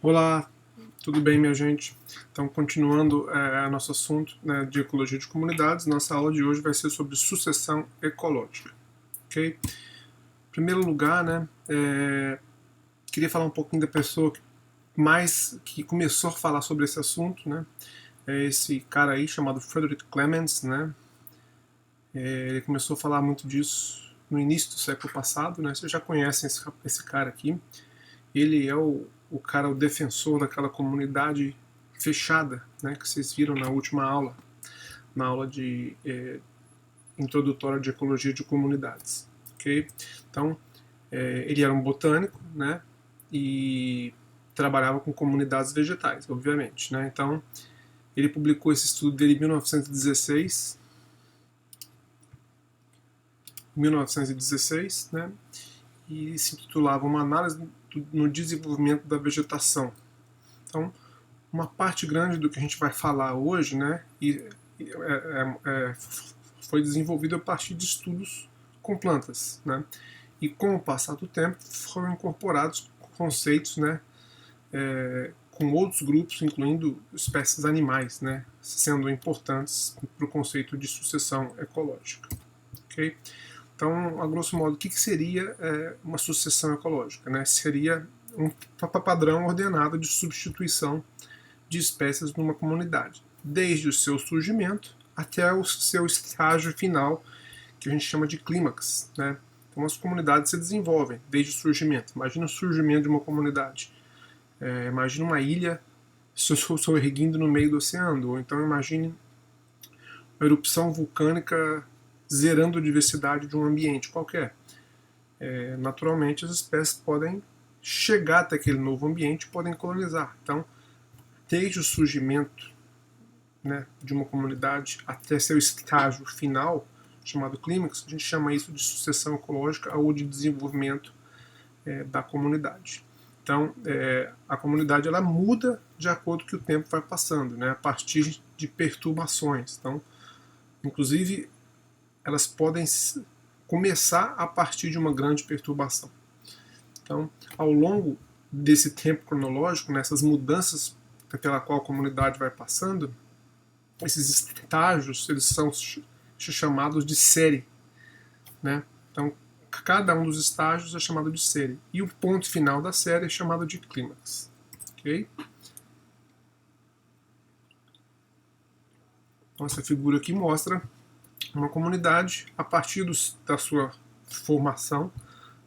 Olá, tudo bem, minha gente? Então, continuando nosso assunto, né, de ecologia de comunidades, nossa aula de hoje vai ser sobre sucessão ecológica, ok? Em primeiro lugar, né, queria falar um pouquinho da pessoa que começou a falar sobre esse assunto, né? É esse cara aí chamado Frederick Clements, né? Ele começou a falar muito disso no início do século passado, né? Vocês já conhecem esse cara aqui. Ele é o cara, o defensor daquela comunidade fechada, né, que vocês viram na última aula, na aula de introdutória de ecologia de comunidades, ok? Então, ele era um botânico, né, e trabalhava com comunidades vegetais, obviamente, né? Então, ele publicou esse estudo dele em 1916, né, e se intitulava Uma análise no desenvolvimento da vegetação. Então, uma parte grande do que a gente vai falar hoje, né, foi desenvolvido a partir de estudos com plantas, né, e com o passar do tempo foram incorporados conceitos, né, com outros grupos, incluindo espécies animais, né, sendo importantes para o conceito de sucessão ecológica, ok? Então, a grosso modo, o que seria uma sucessão ecológica, né? Seria um padrão ordenado de substituição de espécies numa comunidade, desde o seu surgimento até o seu estágio final, que a gente chama de clímax, né? Então as comunidades se desenvolvem desde o surgimento. Imagina o surgimento de uma comunidade. Imagina uma ilha sorrigindo no meio do oceano, ou então imagine uma erupção vulcânica zerando a diversidade de um ambiente qualquer. Naturalmente as espécies podem chegar até aquele novo ambiente e podem colonizar. Então, desde o surgimento, né, de uma comunidade até seu estágio final, chamado clímax, a gente chama isso de sucessão ecológica ou de desenvolvimento da comunidade. Então, a comunidade ela muda de acordo que o tempo vai passando, né, a partir de perturbações. Então, inclusive, elas podem começar a partir de uma grande perturbação. Então, ao longo desse tempo cronológico, nessas mudanças pela qual a comunidade vai passando, esses estágios eles são chamados de série, né? Então, cada um dos estágios é chamado de série. E o ponto final da série é chamado de clímax. Ok? Então, essa figura aqui mostra uma comunidade a partir da sua formação.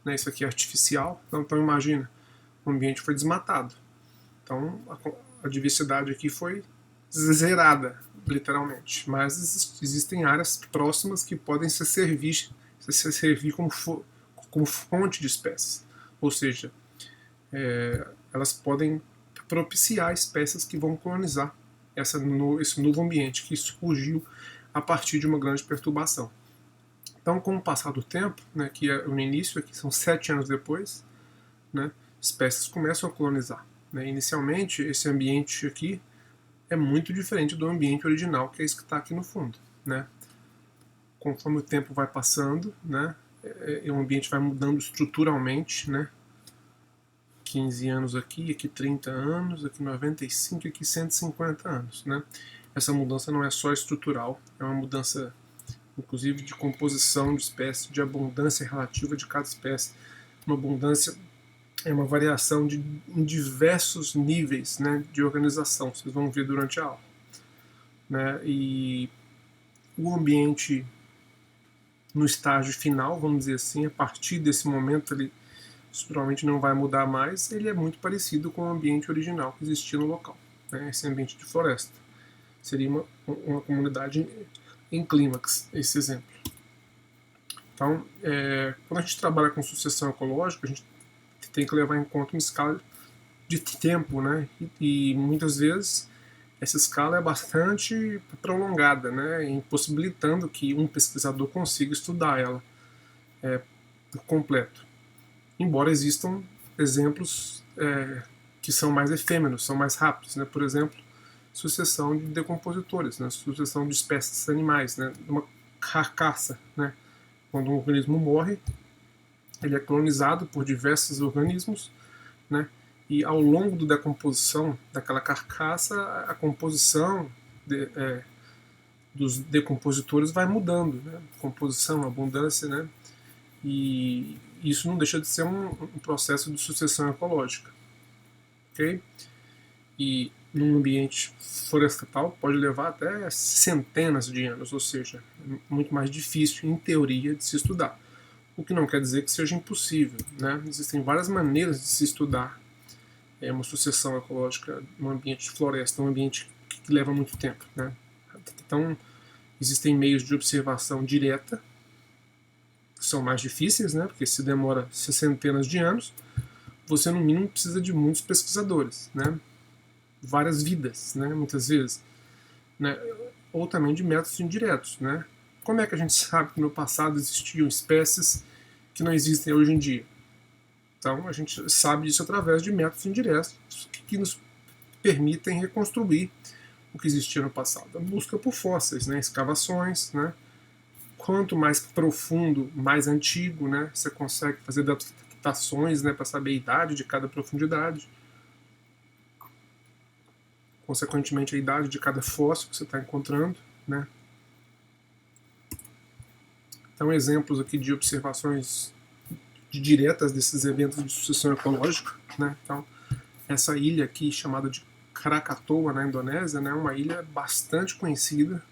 Né? Isso aqui é artificial. Então imagina, o ambiente foi desmatado. Então, a diversidade aqui foi zerada, literalmente. Mas existem áreas próximas que podem se servir como fonte de espécies. Ou seja, elas podem propiciar espécies que vão colonizar esse novo ambiente que surgiu a partir de uma grande perturbação. Então, com o passar do tempo, né, que é no início, aqui são 7 anos depois, né, espécies começam a colonizar. Né? Inicialmente, esse ambiente aqui é muito diferente do ambiente original, que é isso que está aqui no fundo. Né? Conforme o tempo vai passando, né, o ambiente vai mudando estruturalmente, né? 15 anos aqui 30 anos, aqui 95, aqui 150 anos. Né? Essa mudança não é só estrutural, é uma mudança inclusive de composição de espécies, de abundância relativa de cada espécie. Uma abundância é uma variação em diversos níveis, né, de organização, vocês vão ver durante a aula. Né? E o ambiente no estágio final, vamos dizer assim, a partir desse momento ele estruturalmente não vai mudar mais, ele é muito parecido com o ambiente original que existia no local. Né? Esse ambiente de floresta seria uma comunidade em clímax, esse exemplo. Então, quando a gente trabalha com sucessão ecológica, a gente tem que levar em conta uma escala de tempo, né? E muitas vezes essa escala é bastante prolongada, né? Impossibilitando que um pesquisador consiga estudar ela por completo. Embora existam exemplos que são mais efêmeros, são mais rápidos, né? Por exemplo, sucessão de decompositores, né? Sucessão de espécies animais, né? Uma carcaça, né? Quando um organismo morre, ele é colonizado por diversos organismos, né? e ao longo da decomposição daquela carcaça, a composição dos decompositores vai mudando, né? Composição, abundância, né? E isso não deixa de ser um processo de sucessão ecológica, ok? E num ambiente florestal pode levar até centenas de anos, ou seja, é muito mais difícil, em teoria, de se estudar. O que não quer dizer que seja impossível, né? Existem várias maneiras de se estudar uma sucessão ecológica num ambiente de floresta, um ambiente que leva muito tempo, né? Então, existem meios de observação direta, que são mais difíceis, né? Porque se demora centenas de anos, você no mínimo precisa de muitos pesquisadores, né? Várias vidas, né? Muitas vezes, né? Ou também de métodos indiretos, né? Como é que a gente sabe que no passado existiam espécies que não existem hoje em dia? Então a gente sabe disso através de métodos indiretos que nos permitem reconstruir o que existia no passado. A busca por fósseis, né? Escavações, né? Quanto mais profundo, mais antigo, né? Você consegue fazer adaptações, né? Para saber a idade de cada profundidade. Consequentemente, a idade de cada fóssil que você está encontrando, né? Então, exemplos aqui de observações diretas desses eventos de sucessão ecológica, né? Então, essa ilha aqui chamada de Krakatoa, na Indonésia, né? Uma ilha bastante conhecida,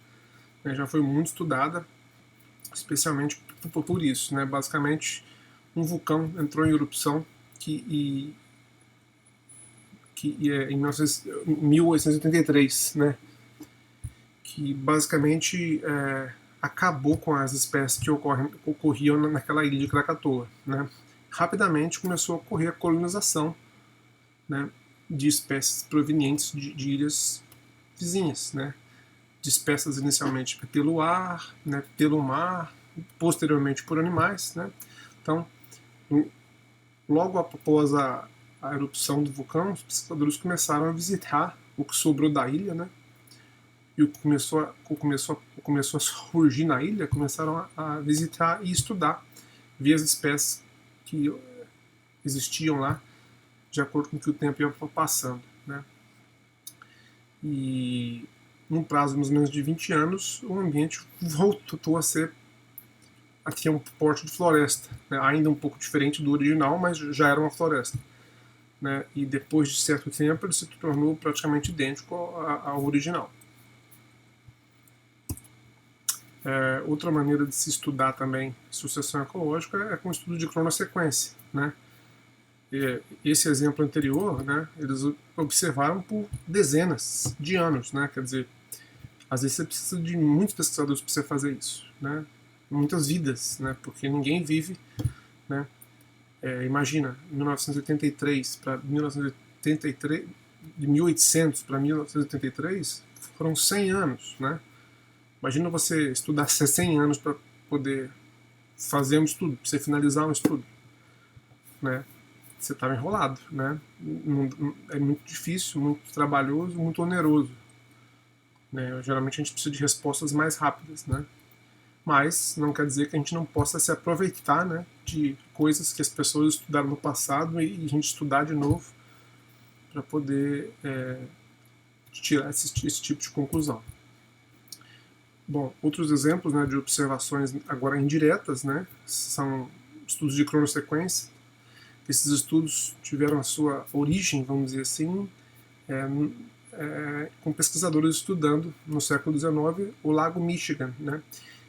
né? Já foi muito estudada, especialmente por isso, né? Basicamente, um vulcão entrou em erupção em 1883, né? Que basicamente acabou com as espécies que ocorriam naquela ilha de Krakatoa, né? Rapidamente começou a ocorrer a colonização, né, de espécies provenientes de ilhas vizinhas, né? Dispersas inicialmente pelo ar, né, pelo mar, posteriormente por animais, né? Então, logo após a erupção do vulcão, os pesquisadores começaram a visitar o que sobrou da ilha, né? E o que começou a surgir na ilha, começaram a visitar e estudar, ver as espécies que existiam lá, de acordo com que o tempo ia passando, né? E num prazo de mais ou menos de 20 anos, o ambiente voltou a ter um porte de floresta, né? Ainda um pouco diferente do original, mas já era uma floresta, né? E depois de certo tempo ele se tornou praticamente idêntico ao original. Outra maneira de se estudar também sucessão ecológica é com o estudo de cronossequência, né? Esse exemplo anterior, né, eles observaram por dezenas de anos, né? Quer dizer, às vezes você precisa de muitos pesquisadores para você fazer isso, né? Muitas vidas, né? Porque ninguém vive, né? Imagina, 1983 para 1983, de 1800 para 1983 foram 100 anos, né? Imagina você estudar 100 anos para poder fazer um estudo, para você finalizar um estudo, né? Você estava enrolado, né? É muito difícil, muito trabalhoso, muito oneroso, né? Geralmente a gente precisa de respostas mais rápidas, né? Mas não quer dizer que a gente não possa se aproveitar, né, de coisas que as pessoas estudaram no passado e a gente estudar de novo para poder tirar esse tipo de conclusão. Bom, outros exemplos, né, de observações agora indiretas, né, são estudos de cronossequência. Esses estudos tiveram a sua origem, vamos dizer assim, com pesquisadores estudando no século XIX o lago Michigan, né.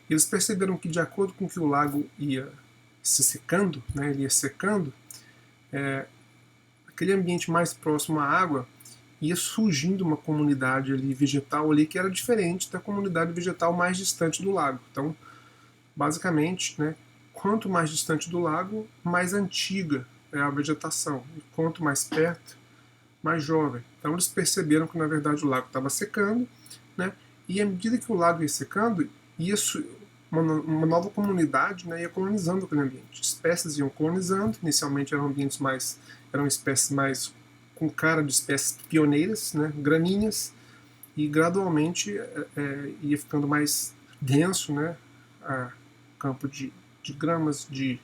Eles perceberam que, de acordo com que o lago ia se secando, né, ele ia secando, aquele ambiente mais próximo à água ia surgindo uma comunidade ali vegetal ali que era diferente da comunidade vegetal mais distante do lago. Então, basicamente, né, quanto mais distante do lago, mais antiga é a vegetação. E quanto mais perto, mais jovem. Então eles perceberam que na verdade o lago estava secando, né, e à medida que o lago ia secando, uma nova comunidade, né, ia colonizando aquele ambiente. Espécies iam colonizando, inicialmente eram espécies mais com cara de espécies pioneiras, né, gramíneas, e gradualmente ia ficando mais denso, né, campo de gramas, de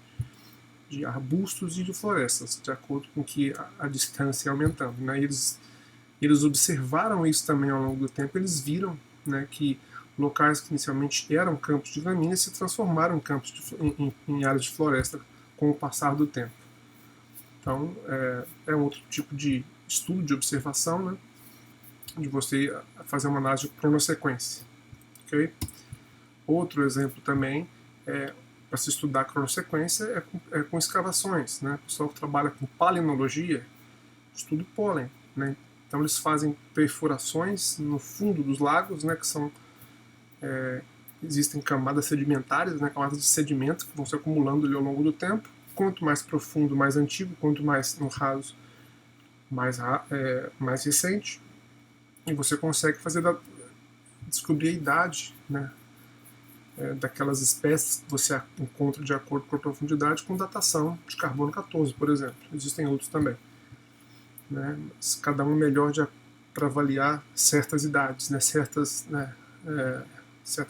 de arbustos e de florestas, de acordo com que a distância ia aumentando, né? Eles observaram isso também ao longo do tempo, eles viram, né, que locais que inicialmente eram campos de gramíneas se transformaram em campos em áreas de floresta com o passar do tempo. Então, é um outro tipo de estudo, de observação, né, de você fazer uma análise de cronossequência. Okay? Outro exemplo também, para se estudar a cronossequência, é com escavações. Né? O pessoal que trabalha com palenologia estuda o pólen. Né? Então, eles fazem perfurações no fundo dos lagos, né, que são... existem camadas sedimentares, né, camadas de sedimento que vão se acumulando ali ao longo do tempo. Quanto mais profundo, mais antigo, quanto mais no raso, mais recente. E você consegue descobrir a idade, né, daquelas espécies que você encontra de acordo com a profundidade, com datação de carbono 14, por exemplo. Existem outros também. Né, mas cada um melhor para avaliar certas idades, né, certa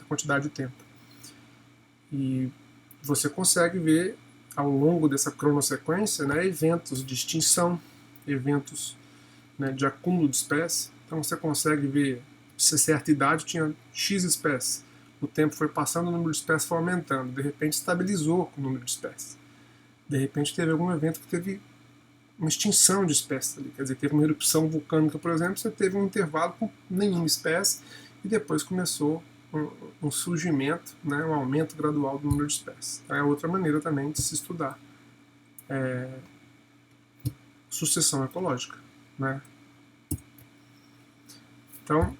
quantidade de tempo. E você consegue ver ao longo dessa cronossequência, né, eventos de extinção, eventos, né, de acúmulo de espécies. Então você consegue ver se certa idade tinha X espécies. O tempo foi passando, o número de espécies foi aumentando. De repente estabilizou o número de espécies. De repente teve algum evento que teve uma extinção de espécies ali. Quer dizer, teve uma erupção vulcânica, por exemplo, você teve um intervalo com nenhuma espécie e depois começou um surgimento, né, um aumento gradual do número de espécies. É outra maneira também de se estudar sucessão ecológica. Né? Então,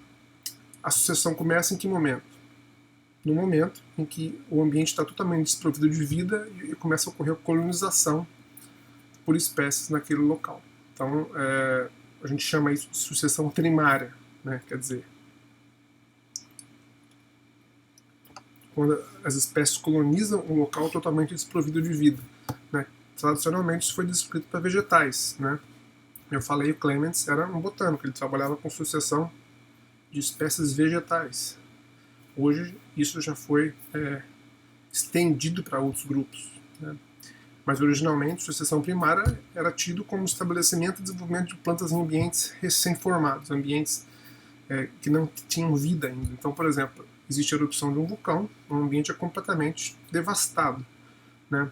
a sucessão começa em que momento? No momento em que o ambiente está totalmente desprovido de vida e começa a ocorrer a colonização por espécies naquele local. Então, a gente chama isso de sucessão primária, né? Quer dizer, quando as espécies colonizam um local totalmente desprovido de vida. Né? Tradicionalmente isso foi descrito para vegetais. Né? Eu falei, o Clements era um botânico, ele trabalhava com sucessão de espécies vegetais. Hoje isso já foi estendido para outros grupos. Né? Mas originalmente sucessão primária era tido como estabelecimento e desenvolvimento de plantas em ambientes recém-formados, ambientes que não tinham vida ainda. Então, por exemplo, existe a erupção de um vulcão, o ambiente é completamente devastado. Né?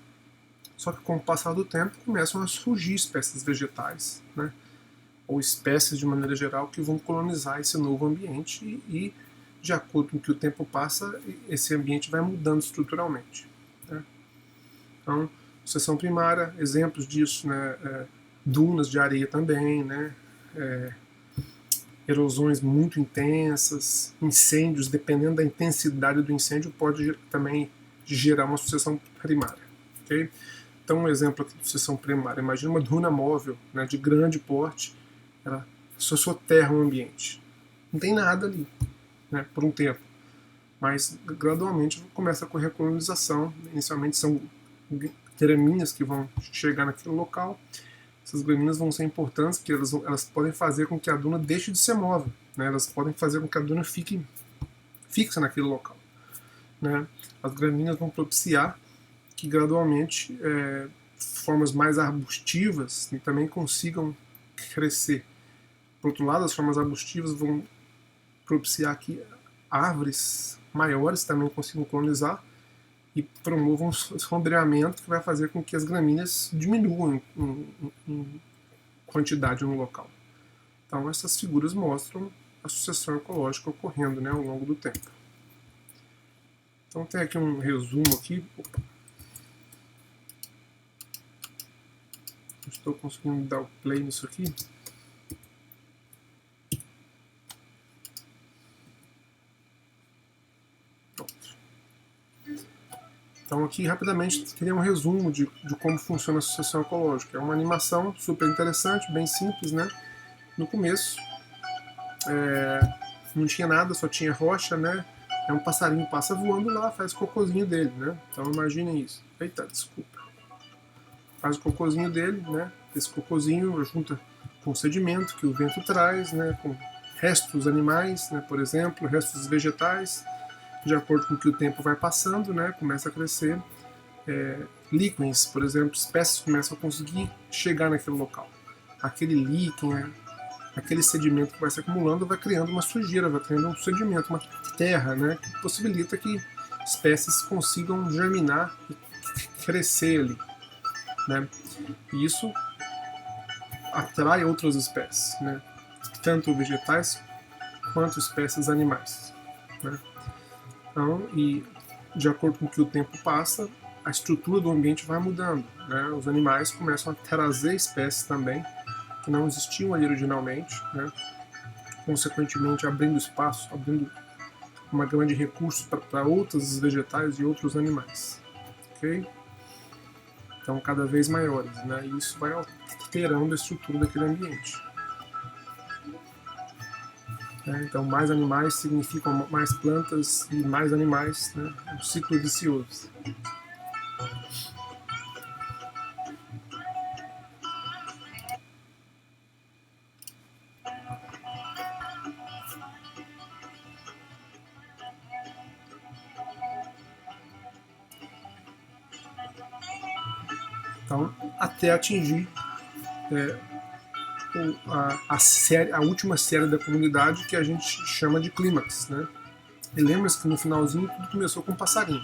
Só que com o passar do tempo começam a surgir espécies vegetais, né? Ou espécies de maneira geral que vão colonizar esse novo ambiente e de acordo com que o tempo passa, esse ambiente vai mudando estruturalmente. Né? Então, sucessão primária, exemplos disso, né? Dunas de areia também, né? Erosões muito intensas, incêndios, dependendo da intensidade do incêndio, pode também gerar uma sucessão primária. Okay? Então, um exemplo aqui de sucessão primária, imagina uma duna móvel, né, de grande porte, ela soterra o ambiente. Não tem nada ali, né, por um tempo. Mas, gradualmente, começa a ocorrer a colonização. Inicialmente são gramíneas que vão chegar naquele local. Essas gramíneas vão ser importantes, porque elas podem fazer com que a duna deixe de ser móvel. Né? Elas podem fazer com que a duna fique fixa naquele local. Né? As gramíneas vão propiciar que gradualmente formas mais arbustivas também consigam crescer. Por outro lado, as formas arbustivas vão propiciar que árvores maiores também consigam colonizar e promovam um sombreamento que vai fazer com que as gramíneas diminuam em quantidade no local. Então, essas figuras mostram a sucessão ecológica ocorrendo, né, ao longo do tempo. Então, tem aqui um resumo aqui. Estou conseguindo dar o play nisso aqui. Pronto. Então aqui rapidamente teria um resumo de como funciona a sucessão ecológica. É uma animação super interessante, bem simples, né? No começo não tinha nada, só tinha rocha, né? É um passarinho passa voando lá, faz o cocôzinho dele, né? Então imaginem isso. Eita, desculpa. Faz o cocôzinho dele, né? Esse cocôzinho junta com sedimento que o vento traz, né? Com restos animais, né? Por exemplo, restos vegetais, de acordo com que o tempo vai passando, né? Começa a crescer líquens, por exemplo, espécies começam a conseguir chegar naquele local. Aquele líquen, aquele sedimento que vai se acumulando vai criando uma sujeira, vai criando um sedimento, uma terra, né, que possibilita que espécies consigam germinar e crescer ali, né? E isso atrai outras espécies, né? Tanto vegetais quanto espécies animais, né? Então, e de acordo com que o tempo passa, a estrutura do ambiente vai mudando, né? Os animais começam a trazer espécies também que não existiam ali originalmente, né? Consequentemente abrindo espaço, abrindo uma gama de recursos para outros vegetais e outros animais, ok? Então cada vez maiores, né? E isso vai alterando a estrutura daquele ambiente. Então mais animais significam mais plantas e mais animais, né? Um ciclo vicioso. Então, até atingir a última série da comunidade, que a gente chama de clímax, né? E lembra-se que no finalzinho tudo começou com um passarinho,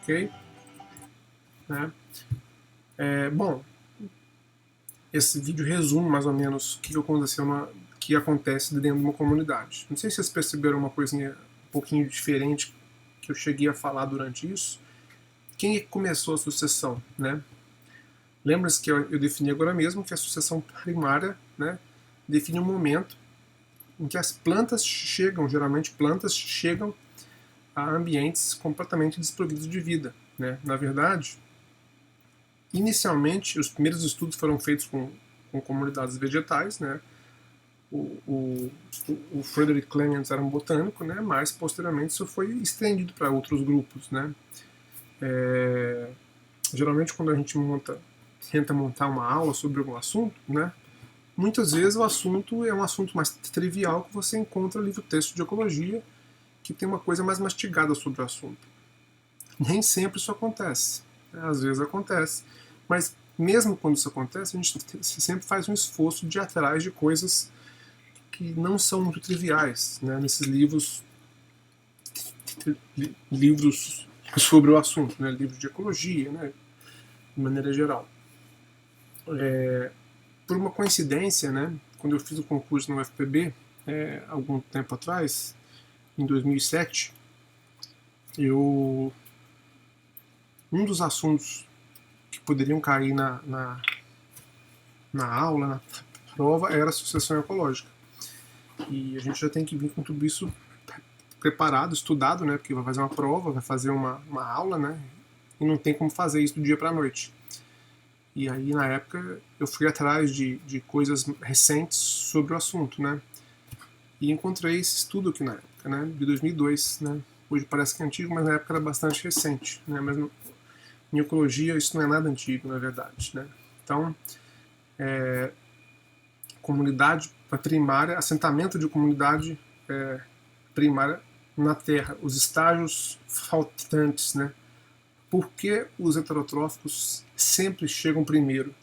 ok? Né? Bom, esse vídeo resume mais ou menos o que aconteceu, que acontece dentro de uma comunidade. Não sei se vocês perceberam uma coisinha um pouquinho diferente que eu cheguei a falar durante isso. Quem é que começou a sucessão, né? Lembra-se que eu defini agora mesmo que a sucessão primária, né, define um momento em que as plantas chegam, geralmente plantas chegam a ambientes completamente desprovidos de vida, né? Na verdade, inicialmente os primeiros estudos foram feitos com comunidades vegetais, né? O Frederick Clemens era um botânico, né? Mas posteriormente isso foi estendido para outros grupos, né? Geralmente quando a gente tenta montar uma aula sobre algum assunto, né? Muitas vezes o assunto é um assunto mais trivial que você encontra no livro-texto de ecologia, que tem uma coisa mais mastigada sobre o assunto. Nem sempre isso acontece, né? Às vezes acontece, mas mesmo quando isso acontece, a gente sempre faz um esforço de ir atrás de coisas que não são muito triviais, né? Nesses livros sobre o assunto, né? Livros de ecologia, né? De maneira geral. Por uma coincidência, né? Quando eu fiz o concurso no UFPB, algum tempo atrás, em 2007, um dos assuntos que poderiam cair na aula, na prova, era a sucessão ecológica. E a gente já tem que vir com tudo isso preparado, estudado, né? Porque vai fazer uma prova, vai fazer uma aula, né? E não tem como fazer isso do dia para a noite. E aí, na época, eu fui atrás de coisas recentes sobre o assunto, né? E encontrei esse estudo aqui na época, né? De 2002, né? Hoje parece que é antigo, mas na época era bastante recente, né? Mas em ecologia isso não é nada antigo, na verdade, né? Então, comunidade primária, assentamento de comunidade primária na Terra, os estágios faltantes, né? Por que os heterotróficos sempre chegam primeiro?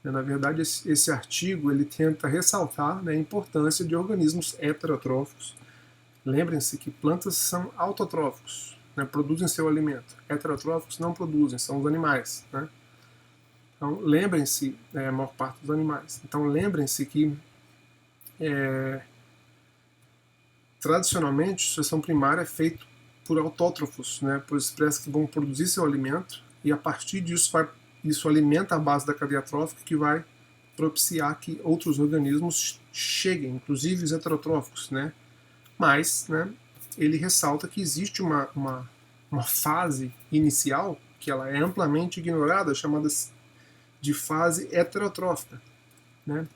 Na verdade, esse artigo ele tenta ressaltar, né, a importância de organismos heterotróficos. Lembrem-se que plantas são autotróficos, né, produzem seu alimento. Heterotróficos não produzem, são os animais, né? Então, lembrem-se, a maior parte dos animais. Então, lembrem-se que tradicionalmente a sucessão primária é feita por autótrofos, né, por espécies que vão produzir seu alimento, e a partir disso isso alimenta a base da cadeia trófica, que vai propiciar que outros organismos cheguem, inclusive os heterotróficos, né? Mas, né, ele ressalta que existe uma fase inicial que ela é amplamente ignorada, chamada de fase heterotrófica, né?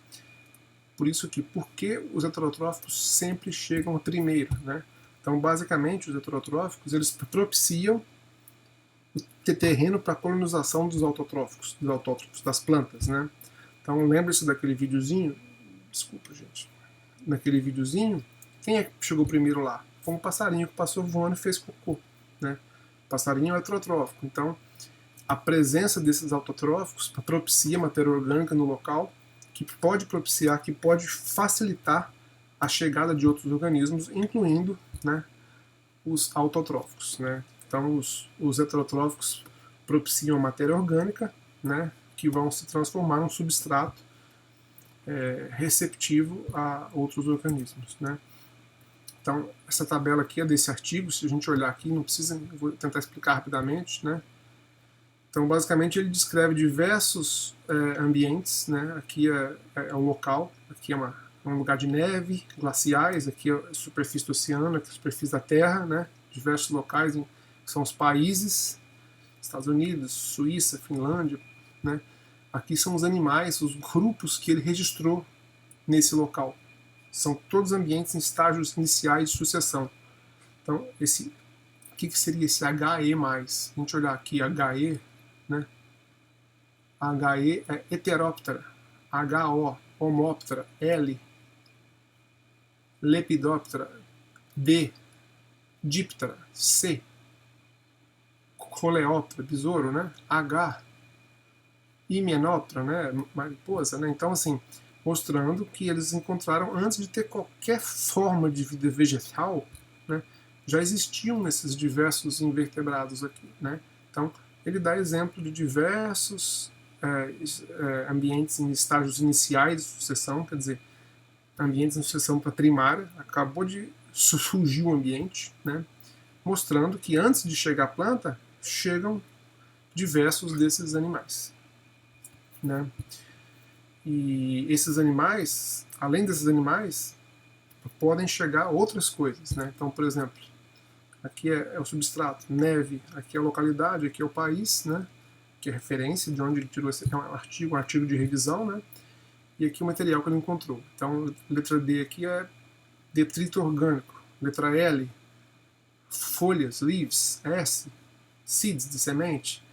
Por isso que, por que os heterotróficos sempre chegam primeiro, né? Então, basicamente, os heterotróficos, eles propiciam o terreno para a colonização dos autótrofos, das plantas, né? Então, lembre-se daquele videozinho, desculpa, gente, naquele videozinho, quem é que chegou primeiro lá? Foi um passarinho que passou voando e fez cocô, né? O passarinho é heterotrófico, então a presença desses autotróficos propicia matéria orgânica no local, que pode propiciar, que pode facilitar a chegada de outros organismos, incluindo, né, os autotróficos, né? Então, os heterotróficos propiciam a matéria orgânica, né, que vão se transformar num substrato receptivo a outros organismos, né? Então, essa tabela aqui é desse artigo, se a gente olhar aqui, não precisa, vou tentar explicar rapidamente, né? Então, basicamente, ele descreve diversos ambientes, né? Aqui é um local, aqui é um lugar de neve, glaciais, aqui é a superfície do oceano, aqui é a superfície da Terra, né? Diversos locais, que são os países, Estados Unidos, Suíça, Finlândia, né? Aqui são os animais, os grupos que ele registrou nesse local. São todos ambientes em estágios iniciais de sucessão. Então, o que seria esse HE+. A gente olhar aqui, HE, né? HE é heteróptera, HO, homóptera, L, lepidóptera, D, díptera, C, coleóptera, besouro, né? H, himenóptera, né? Mariposa, né? Então, assim, mostrando que eles encontraram, antes de ter qualquer forma de vida vegetal, né? Já existiam nesses diversos invertebrados aqui, né? Então, ele dá exemplo de diversos ambientes em estágios iniciais de sucessão, quer dizer, ambientes em sucessão primária, acabou de surgir o ambiente, né? Mostrando que antes de chegar a planta, chegam diversos desses animais, né? E esses animais, além desses animais, podem chegar outras coisas, né? Então, por exemplo, aqui é o substrato, neve, aqui é a localidade, aqui é o país, né? Que é referência de onde ele tirou esse um artigo de revisão, né? E aqui o material que ele encontrou. Então, letra D aqui é detrito orgânico, letra L, folhas, leaves, S, seeds de semente,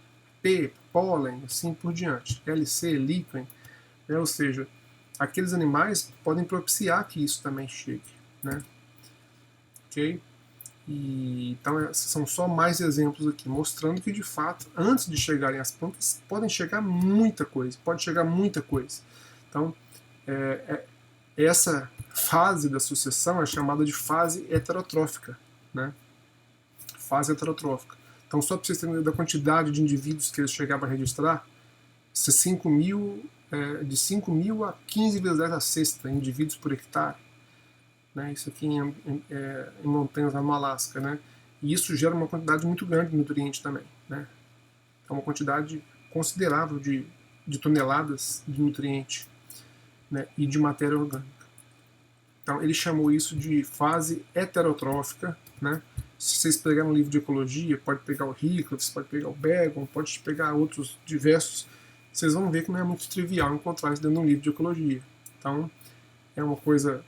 P, pólen, assim por diante, LC, líquen, né? Ou seja, aqueles animais podem propiciar que isso também chegue, né? Ok? Então, esses são só mais exemplos aqui, mostrando que, de fato, antes de chegarem as plantas, podem chegar muita coisa, pode chegar muita coisa. Então, essa fase da sucessão é chamada de fase heterotrófica, né? Fase heterotrófica. Então, só para vocês terem da quantidade de indivíduos que eles chegavam a registrar, de 5 mil a 15 vezes a sexta indivíduos por hectare. Né, isso aqui em montanhas lá no Alasca, né, e isso gera uma quantidade muito grande de nutriente também, né, é uma quantidade considerável de toneladas de nutriente, né, e de matéria orgânica. Então ele chamou isso de fase heterotrófica, né. Se vocês pegarem um livro de ecologia, pode pegar o Rickles, pode pegar o Begon, pode pegar outros diversos, vocês vão ver que não é muito trivial encontrar isso dentro de um livro de ecologia. Então é uma coisa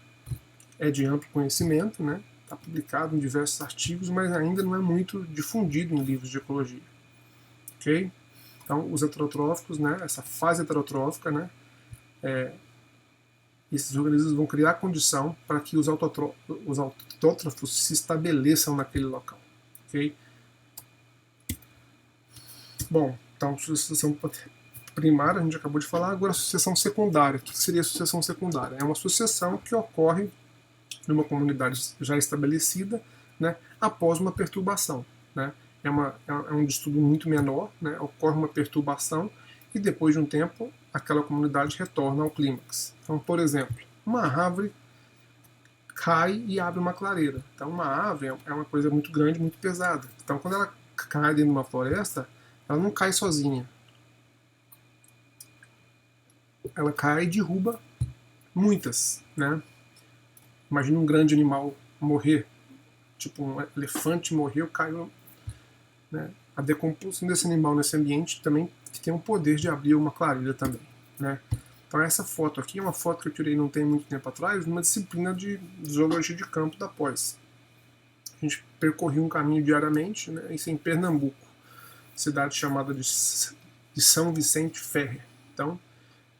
de amplo conhecimento, né? Está publicado em diversos artigos, mas ainda não é muito difundido em livros de ecologia. Ok? Então, os heterotróficos, né? Essa fase heterotrófica, né? Esses organismos vão criar condição para que os autótrofos se estabeleçam naquele local. Ok? Bom, então, sucessão primária, a gente acabou de falar, agora a sucessão secundária. O que seria a sucessão secundária? É uma sucessão que ocorre numa comunidade já estabelecida, né, após uma perturbação, né, é um estudo muito menor, né, ocorre uma perturbação e depois de um tempo aquela comunidade retorna ao clímax. Então, por exemplo, uma árvore cai e abre uma clareira. Então, uma árvore é uma coisa muito grande, muito pesada. Então, quando ela cai dentro de uma floresta, ela não cai sozinha. Ela cai e derruba muitas, né? Imagina um grande animal morrer, tipo um elefante morreu, caiu, né? A decomposição desse animal nesse ambiente também tem o poder de abrir uma clareira também, né? Então essa foto aqui é uma foto que eu tirei não tem muito tempo atrás, numa disciplina de zoologia de campo da pós. A gente percorria um caminho diariamente, né? Isso em Pernambuco, cidade chamada de São Vicente Ferrer. Então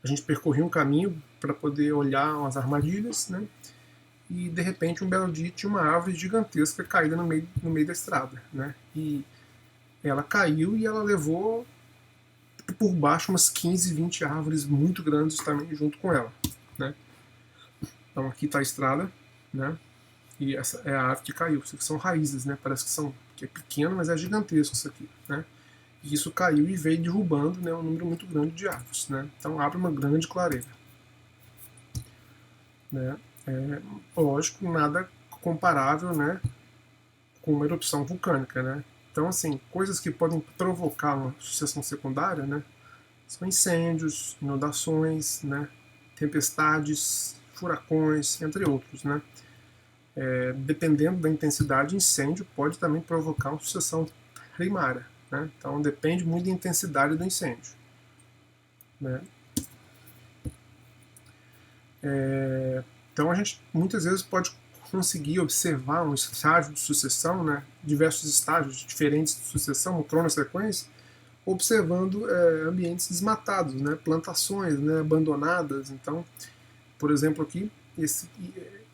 a gente percorria um caminho para poder olhar as armadilhas, né? E de repente um belo dia tinha uma árvore gigantesca caída no meio da estrada, né? E ela caiu e ela levou por baixo umas 15, 20 árvores muito grandes também junto com ela, né? Então aqui está a estrada, né? E essa é a árvore que caiu. Isso aqui são raízes, né? Parece que é pequeno, mas é gigantesco isso aqui, né? E isso caiu e veio derrubando, né, um número muito grande de árvores, né? Então abre uma grande clareira, né? Lógico, nada comparável, né, com uma erupção vulcânica, né? Então, assim, coisas que podem provocar uma sucessão secundária, né, são incêndios, inundações, né, tempestades, furacões, entre outros, né? Dependendo da intensidade, incêndio pode também provocar uma sucessão primária, né? Então, depende muito da intensidade do incêndio, né? Então, a gente muitas vezes pode conseguir observar um estágio de sucessão, né, diversos estágios diferentes de sucessão, um cronossequência, observando ambientes desmatados, né, plantações, né, abandonadas. Então, por exemplo, aqui,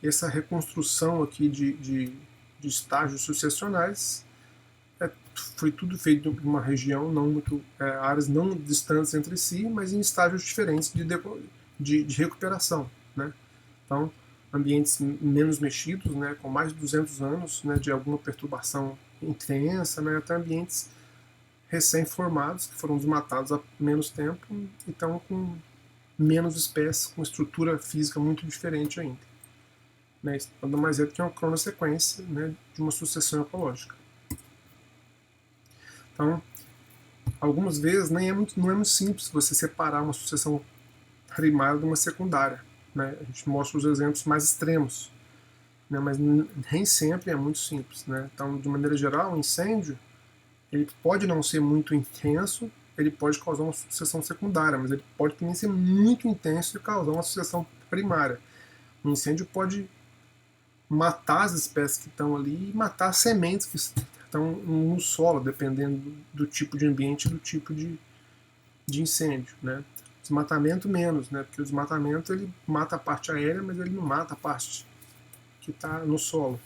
essa reconstrução aqui de estágios sucessionais foi tudo feito em uma região não muito, áreas não distantes entre si, mas em estágios diferentes de recuperação, né? Então, ambientes menos mexidos, né, com mais de 200 anos, né, de alguma perturbação intensa, né, até ambientes recém-formados, que foram desmatados há menos tempo e estão com menos espécies, com estrutura física muito diferente ainda. Né, isso nada mais é do que uma cronossequência, né, de uma sucessão ecológica. Então, algumas vezes não é muito simples você separar uma sucessão primária de uma secundária. Né? A gente mostra os exemplos mais extremos, né? Mas nem sempre é muito simples. Né? Então, de maneira geral, o incêndio ele pode não ser muito intenso, ele pode causar uma sucessão secundária, mas ele pode também ser muito intenso e causar uma sucessão primária. O incêndio pode matar as espécies que estão ali e matar as sementes que estão no solo, dependendo do tipo de ambiente e do tipo de incêndio. Né? Desmatamento menos, né? Porque o desmatamento ele mata a parte aérea, mas ele não mata a parte que está no solo,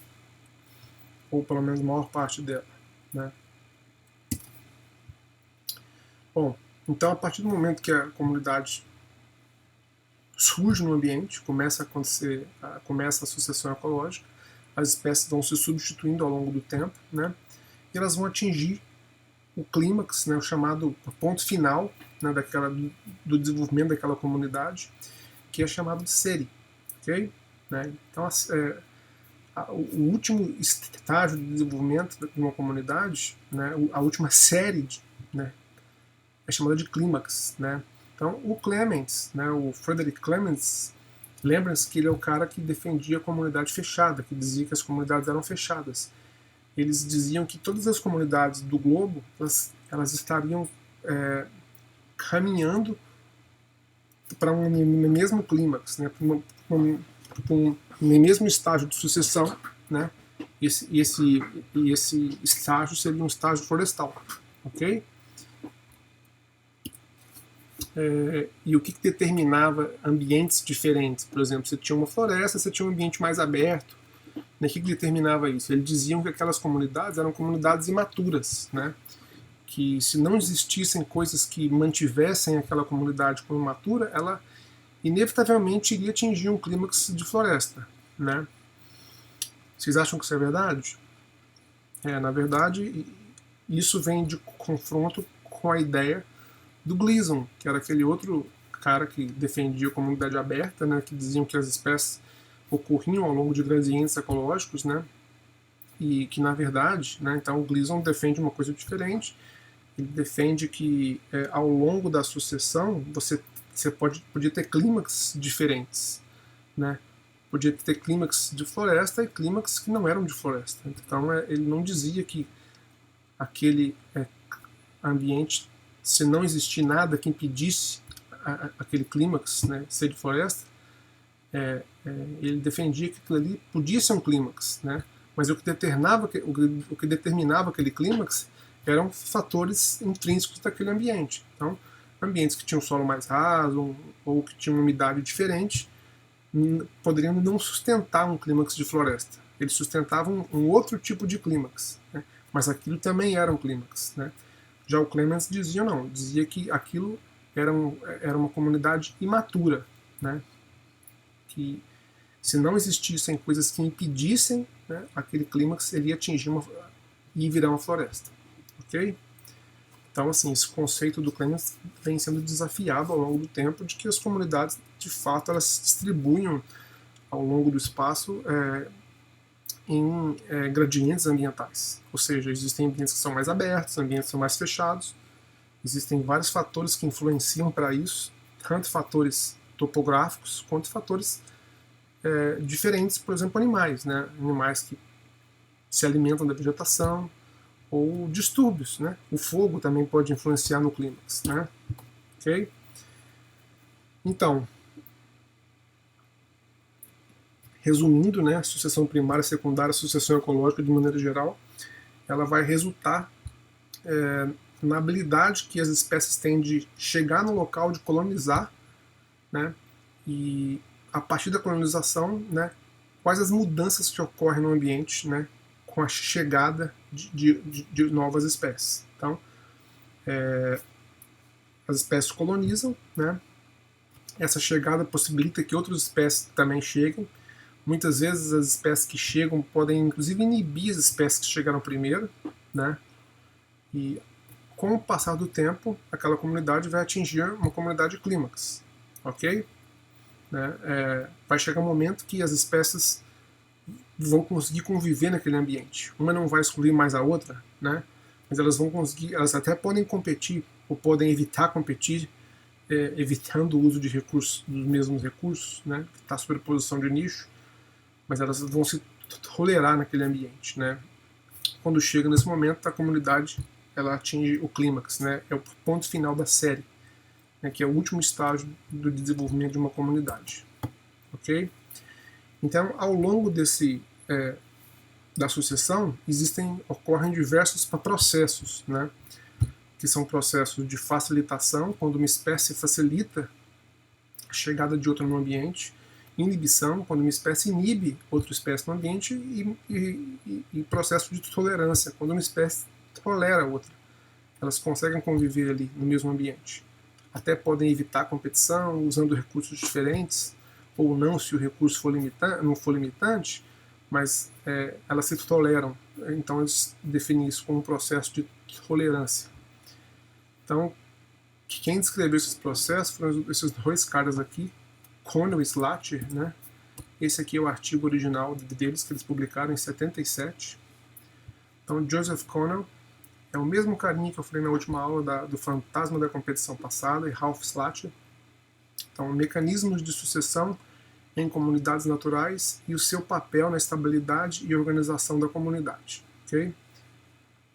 ou pelo menos a maior parte dela, né? Bom, então a partir do momento que a comunidade surge no ambiente, começa a acontecer, começa a sucessão ecológica, as espécies vão se substituindo ao longo do tempo, né? E elas vão atingir o clímax, né, o chamado ponto final, né, do desenvolvimento daquela comunidade, que é chamado de série, ok? Né? Então, o último estágio de desenvolvimento de uma comunidade, né, a última série, né, é chamada de clímax, né? Então, o Clemens, né, o Frederick Clemens, lembra-se que ele é o cara que defendia a comunidade fechada, que dizia que as comunidades eram fechadas. Eles diziam que todas as comunidades do globo elas estariam caminhando para um mesmo clímax, né, para um mesmo estágio de sucessão, né? Esse estágio seria um estágio florestal, ok? E o que determinava ambientes diferentes? Por exemplo, você tinha uma floresta, você tinha um ambiente mais aberto. O que determinava isso? Eles diziam que aquelas comunidades eram comunidades imaturas, né? Que se não existissem coisas que mantivessem aquela comunidade como imatura, ela inevitavelmente iria atingir um clímax de floresta, né? Vocês acham que isso é verdade? Na verdade, isso vem de confronto com a ideia do Gleason, que era aquele outro cara que defendia a comunidade aberta, né? Que diziam que as espécies ocorriam ao longo de gradientes ecológicos, né? E que na verdade, né, então o Gleason defende uma coisa diferente. Ele defende que ao longo da sucessão você podia ter clímax diferentes, né? Podia ter clímax de floresta e clímax que não eram de floresta. Então ele não dizia que aquele ambiente, se não existir nada que impedisse aquele clímax, né, ser de floresta, ele defendia que aquilo ali podia ser um clímax, né? Mas o que determinava aquele clímax eram fatores intrínsecos daquele ambiente. Então, ambientes que tinham solo mais raso ou que tinham uma umidade diferente poderiam não sustentar um clímax de floresta. Eles sustentavam um outro tipo de clímax, né? Mas aquilo também era um clímax, né? Já o Clemens dizia não, dizia que aquilo era uma comunidade imatura, né? Que se não existissem coisas que impedissem, né, aquele clímax, ele ia atingir e virar uma floresta, ok? Então, assim, esse conceito do Clemens vem sendo desafiado ao longo do tempo, de que as comunidades, de fato, elas se distribuem ao longo do espaço em gradientes ambientais. Ou seja, existem ambientes que são mais abertos, ambientes que são mais fechados. Existem vários fatores que influenciam para isso, tanto fatores topográficos quanto fatores diferentes, por exemplo, animais, né? Animais que se alimentam da vegetação, ou distúrbios, né? O fogo também pode influenciar no clímax, né? Ok? Então, resumindo, né, a sucessão primária, secundária, a sucessão ecológica de maneira geral, ela vai resultar na habilidade que as espécies têm de chegar no local, de colonizar, né? E a partir da colonização, né, quais as mudanças que ocorrem no ambiente, né, com a chegada de novas espécies. Então, as espécies colonizam, né? Essa chegada possibilita que outras espécies também cheguem. Muitas vezes as espécies que chegam podem inclusive inibir as espécies que chegaram primeiro, né? E com o passar do tempo, aquela comunidade vai atingir uma comunidade clímax, ok? Né? Vai chegar um momento que as espécies vão conseguir conviver naquele ambiente. Uma não vai excluir mais a outra, né? Mas elas vão conseguir, elas até podem competir ou podem evitar competir, evitando o uso de recursos, dos mesmos recursos, né? Evitar a sobreposição de nicho, mas elas vão se tolerar naquele ambiente, né? Quando chega nesse momento, a comunidade ela atinge o clímax, né? É o ponto final da série, né? Que é o último estágio do desenvolvimento de uma comunidade, ok? Então, ao longo da sucessão, ocorrem diversos processos, né? Que são processos de facilitação, quando uma espécie facilita a chegada de outra no ambiente, inibição, quando uma espécie inibe outra espécie no ambiente, e processo de tolerância, quando uma espécie tolera a outra. Elas conseguem conviver ali no mesmo ambiente. Até podem evitar a competição usando recursos diferentes, ou não, se o recurso não for limitante, mas elas se toleram. Então eles definem isso como um processo de tolerância. Então, quem descreveu esses processos foram esses dois caras aqui, Connell e Slater, né? Esse aqui é o artigo original deles, que eles publicaram em 77. Então, Joseph Connell é o mesmo carinha que eu falei na última aula do fantasma da competição passada, e Ralph Slater. Então, mecanismos de sucessão em comunidades naturais e o seu papel na estabilidade e organização da comunidade. Ok?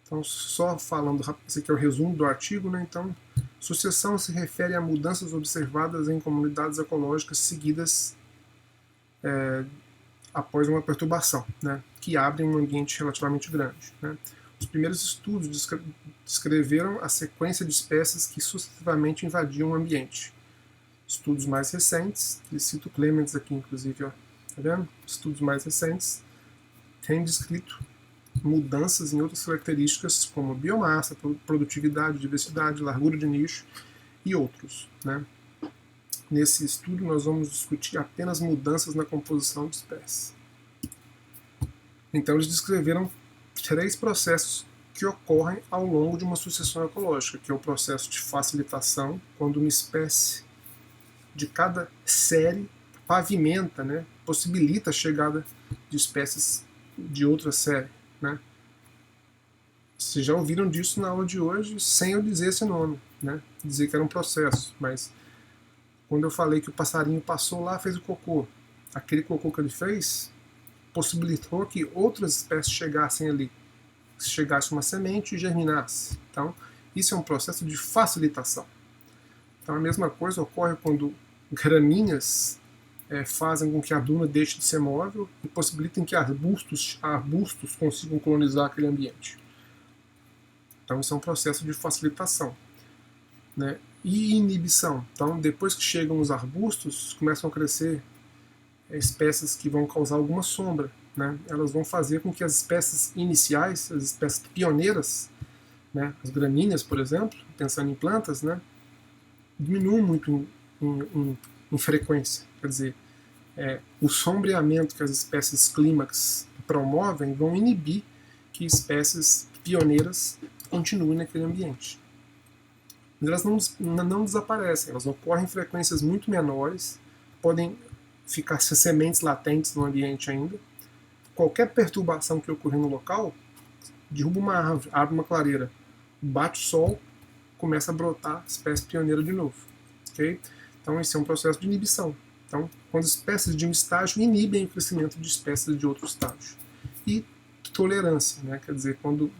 Então, só falando, esse aqui é o resumo do artigo, né? Então, sucessão se refere a mudanças observadas em comunidades ecológicas seguidas após uma perturbação, né? Que abrem um ambiente relativamente grande, né? Os primeiros estudos descreveram a sequência de espécies que sucessivamente invadiam o ambiente. Estudos mais recentes, ele cita o Clemens aqui, inclusive, ó, tá vendo? Estudos mais recentes têm descrito mudanças em outras características como biomassa, produtividade, diversidade, largura de nicho e outros, né? Nesse estudo nós vamos discutir apenas mudanças na composição de espécies. Então eles descreveram 3 processos que ocorrem ao longo de uma sucessão ecológica, que é o processo de facilitação, quando uma espécie de cada série pavimenta, né, possibilita a chegada de espécies de outra série, né? Vocês já ouviram disso na aula de hoje, sem eu dizer esse nome, né? Dizer que era um processo, mas quando eu falei que o passarinho passou lá, fez o cocô, aquele cocô que ele fez possibilitou que outras espécies chegassem ali, chegasse uma semente e germinasse. Então, isso é um processo de facilitação. Então, a mesma coisa ocorre quando gramíneas fazem com que a duna deixe de ser móvel e possibilitem que arbustos consigam colonizar aquele ambiente. Então, isso é um processo de facilitação, né? E inibição. Então, depois que chegam os arbustos, começam a crescer espécies que vão causar alguma sombra, né? Elas vão fazer com que as espécies iniciais, as espécies pioneiras, né? As gramíneas, por exemplo, pensando em plantas, né? Diminuem muito em frequência. Quer dizer, o sombreamento que as espécies clímax promovem vão inibir que espécies pioneiras continuem naquele ambiente. Mas elas não desaparecem, elas ocorrem em frequências muito menores, podem ficar sementes latentes no ambiente ainda. Qualquer perturbação que ocorrer no local, derruba uma árvore, abre uma clareira, bate o sol, começa a brotar espécie pioneira de novo. Okay? Então esse é um processo de inibição. Então, quando espécies de um estágio inibem o crescimento de espécies de outro estágio. E tolerância, né? Quer dizer, quando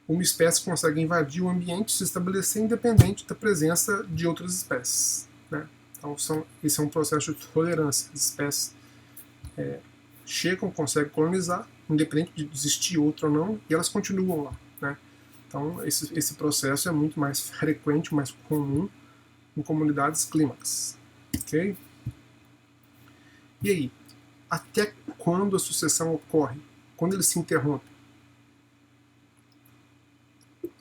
uma espécie consegue invadir o ambiente e se estabelecer independente da presença de outras espécies. Né? Então, esse é um processo de tolerância. As espécies chegam, conseguem colonizar, independente de existir outro ou não, e elas continuam lá. Né? Então, esse processo é muito mais frequente, mais comum em comunidades clímax. Ok? E aí? Até quando a sucessão ocorre? Quando ele se interrompe?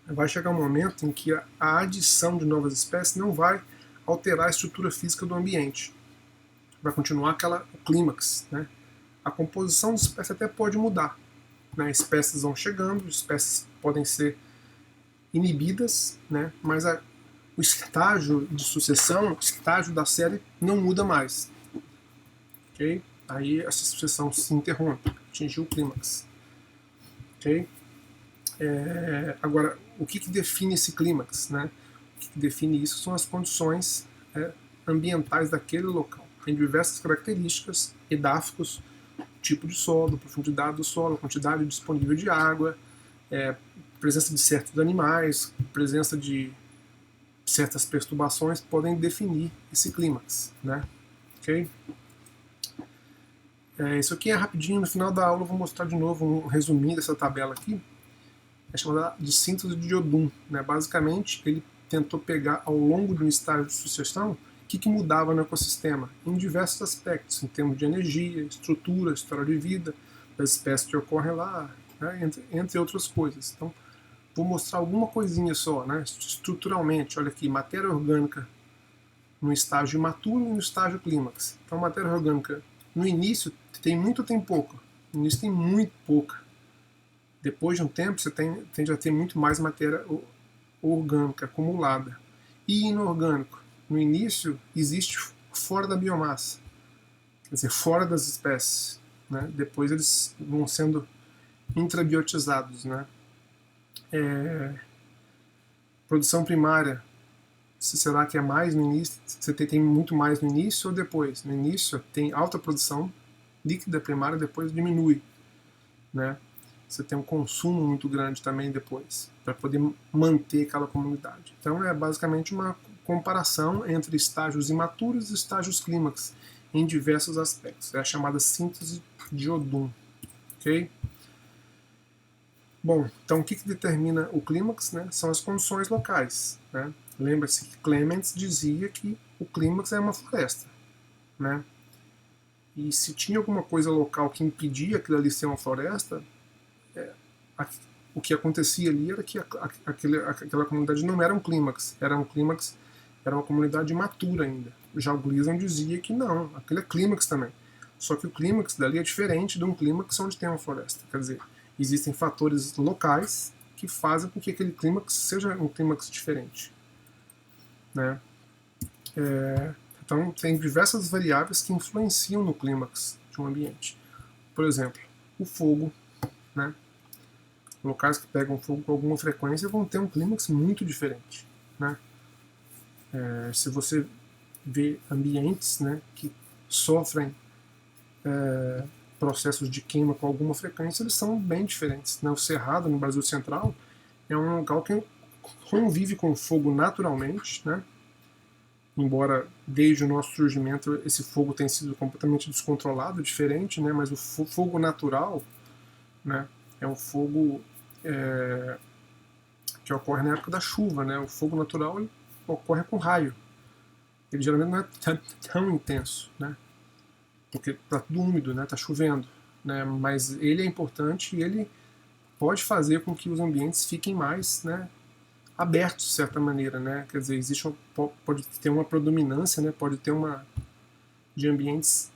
Vai chegar um momento em que a adição de novas espécies não vai alterar a estrutura física do ambiente. Vai continuar o clímax. Né? A composição das espécies até pode mudar. Né? Espécies vão chegando, espécies podem ser inibidas, né? Mas o estágio de sucessão, o estágio da série não muda mais. Okay? Aí essa sucessão se interrompe, atingiu o clímax. Okay? Agora, o que define esse clímax? Né? O que define isso são as condições ambientais daquele local. Tem diversas características, edáficos, tipo de solo, profundidade do solo, quantidade disponível de água, presença de certos animais, presença de certas perturbações podem definir esse clímax. Né? Okay? Isso aqui é rapidinho, no final da aula eu vou mostrar de novo um resuminho dessa tabela aqui. É chamada de síntese de Jodun. Né? Basicamente, ele tentou pegar ao longo de um estágio de sucessão o que mudava no ecossistema, em diversos aspectos, em termos de energia, estrutura, história de vida, das espécies que ocorrem lá, né? entre outras coisas. Então, vou mostrar alguma coisinha só, né? Estruturalmente. Olha aqui, matéria orgânica no estágio imaturo e no estágio clímax. Então, matéria orgânica no início tem muito ou tem pouca? No início tem muito pouca. Depois de um tempo, você tende a ter muito mais matéria orgânica acumulada. E inorgânico? No início, existe fora da biomassa, quer dizer, fora das espécies. Né? Depois eles vão sendo intrabiotizados. Né? Produção primária, será que é mais no início? Você tem muito mais no início ou depois? No início tem alta produção líquida primária, depois diminui. Né? Você tem um consumo muito grande também depois, para poder manter aquela comunidade. Então é basicamente uma comparação entre estágios imaturos e estágios clímax, em diversos aspectos. É a chamada síntese de Jodun. Ok? Bom, então o que determina o clímax? Né? São as condições locais. Né? Lembra-se que Clements dizia que o clímax é uma floresta. Né? E se tinha alguma coisa local que impedia aquilo ali ser uma floresta, o que acontecia ali era que aquela comunidade não era um clímax, era uma comunidade imatura ainda. Já o Gleason dizia que não, aquele é clímax também. Só que o clímax dali é diferente de um clímax onde tem uma floresta. Quer dizer, existem fatores locais que fazem com que aquele clímax seja um clímax diferente. Né? Então, tem diversas variáveis que influenciam no clímax de um ambiente. Por exemplo, o fogo. Né? Locais que pegam fogo com alguma frequência vão ter um clímax muito diferente. Né? Se você vê ambientes, né, que sofrem processos de queima com alguma frequência, eles são bem diferentes. Né? O Cerrado, no Brasil Central, é um local que convive com fogo naturalmente, né? Embora desde o nosso surgimento esse fogo tenha sido completamente descontrolado, diferente, né? Mas o fogo natural, né, é um fogo que ocorre na época da chuva. Né? O fogo natural ocorre com raio. Ele geralmente não é tão intenso, né? Porque está tudo úmido, né? Está chovendo. Né? Mas ele é importante e ele pode fazer com que os ambientes fiquem mais, né, abertos de certa maneira, né? Quer dizer, pode ter uma predominância, né? Pode ter uma de ambientes